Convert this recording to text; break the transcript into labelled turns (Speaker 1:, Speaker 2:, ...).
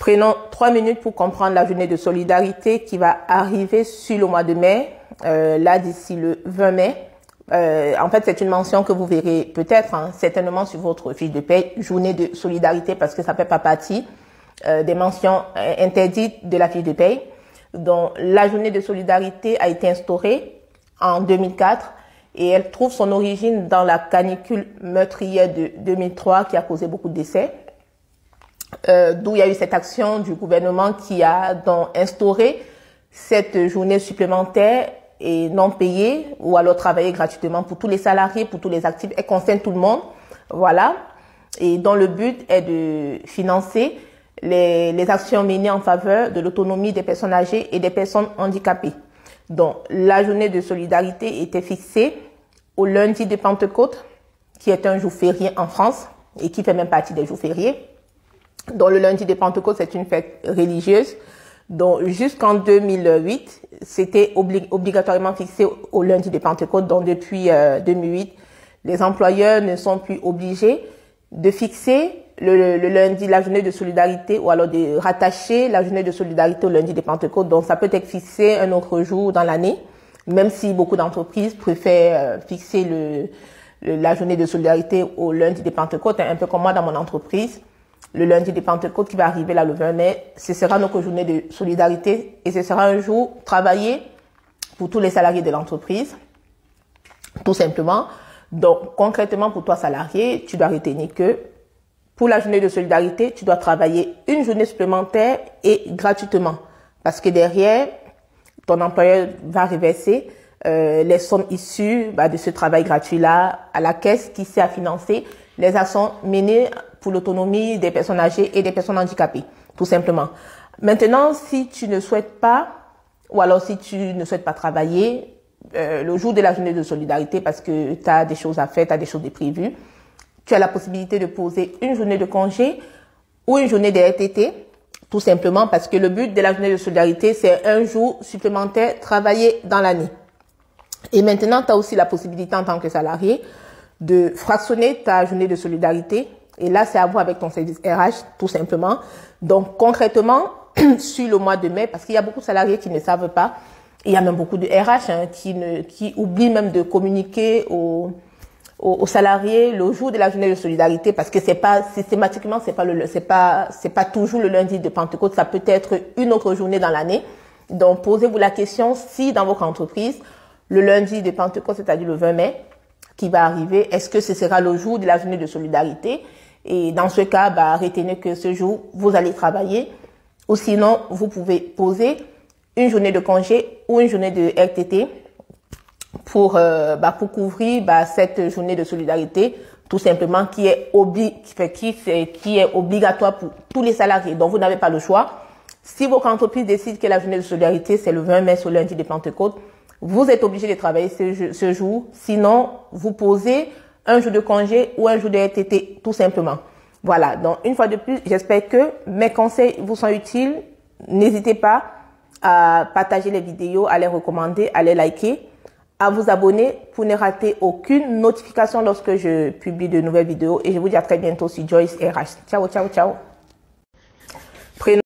Speaker 1: Prenons 3 minutes pour comprendre la journée de solidarité qui va arriver sur le mois de mai, là d'ici le 20 mai. En fait, c'est une mention que vous verrez peut-être certainement sur votre fiche de paie, journée de solidarité, parce que ça fait pas partie des mentions interdites de la fiche de paie. Donc, la journée de solidarité a été instaurée en 2004 et elle trouve son origine dans la canicule meurtrière de 2003 qui a causé beaucoup de décès. D'où il y a eu cette action du gouvernement qui a donc instauré cette journée supplémentaire et non payée ou alors travailler gratuitement pour tous les salariés, pour tous les actifs. Elle concerne tout le monde. Voilà. Et dont le but est de financer les actions menées en faveur de l'autonomie des personnes âgées et des personnes handicapées. Donc, la journée de solidarité était fixée au lundi de Pentecôte, qui est un jour férié en France et qui fait même partie des jours fériés. Donc, le lundi de Pentecôte, c'est une fête religieuse. Donc, jusqu'en 2008, c'était obligatoirement fixé au lundi de Pentecôte. Donc, depuis 2008, les employeurs ne sont plus obligés de fixer le lundi, la journée de solidarité, ou alors de rattacher la journée de solidarité au lundi de Pentecôte. Donc, ça peut être fixé un autre jour dans l'année, même si beaucoup d'entreprises préfèrent fixer la journée de solidarité au lundi de Pentecôte, un peu comme moi dans mon entreprise. Le lundi de Pentecôte qui va arriver là le 20 mai, ce sera notre journée de solidarité et ce sera un jour travaillé pour tous les salariés de l'entreprise, tout simplement. Donc, concrètement, pour toi salarié, tu dois retenir que pour la journée de solidarité, tu dois travailler une journée supplémentaire et gratuitement. Parce que derrière, ton employeur va reverser les sommes issues de ce travail gratuit-là à la caisse qui sert à financer les actions menées pour l'autonomie des personnes âgées et des personnes handicapées, tout simplement. Maintenant, si tu ne souhaites pas, ou alors si tu ne souhaites pas travailler le jour de la journée de solidarité parce que tu as des choses à faire, tu as des choses de prévues, tu as la possibilité de poser une journée de congé ou une journée de RTT, tout simplement parce que le but de la journée de solidarité, c'est un jour supplémentaire travaillé dans l'année. Et maintenant, tu as aussi la possibilité en tant que salarié de fractionner ta journée de solidarité. Et là, c'est à voir avec ton service RH, tout simplement. Donc, concrètement, sur le mois de mai, parce qu'il y a beaucoup de salariés qui ne savent pas, il y a même beaucoup de RH qui oublient même de communiquer aux salariés le jour de la journée de solidarité, parce que c'est pas systématiquement, c'est pas toujours le lundi de Pentecôte, ça peut être une autre journée dans l'année. Donc, posez-vous la question si dans votre entreprise, le lundi de Pentecôte, c'est-à-dire le 20 mai, qui va arriver, est-ce que ce sera le jour de la journée de solidarité? Et dans ce cas, retenez que ce jour, vous allez travailler. Ou sinon, vous pouvez poser une journée de congé ou une journée de RTT pour couvrir cette journée de solidarité, tout simplement, qui est obligatoire pour tous les salariés. Donc, vous n'avez pas le choix. Si votre entreprise décide que la journée de solidarité, c'est le 20 mai sur lundi de Pentecôte, vous êtes obligé de travailler ce jour. Sinon, vous posez un jour de congé ou un jour de RTT, tout simplement. Voilà. Donc, une fois de plus, j'espère que mes conseils vous sont utiles. N'hésitez pas à partager les vidéos, à les recommander, à les liker, à vous abonner pour ne rater aucune notification lorsque je publie de nouvelles vidéos. Et je vous dis à très bientôt sur Joyce RH. Ciao, ciao, ciao.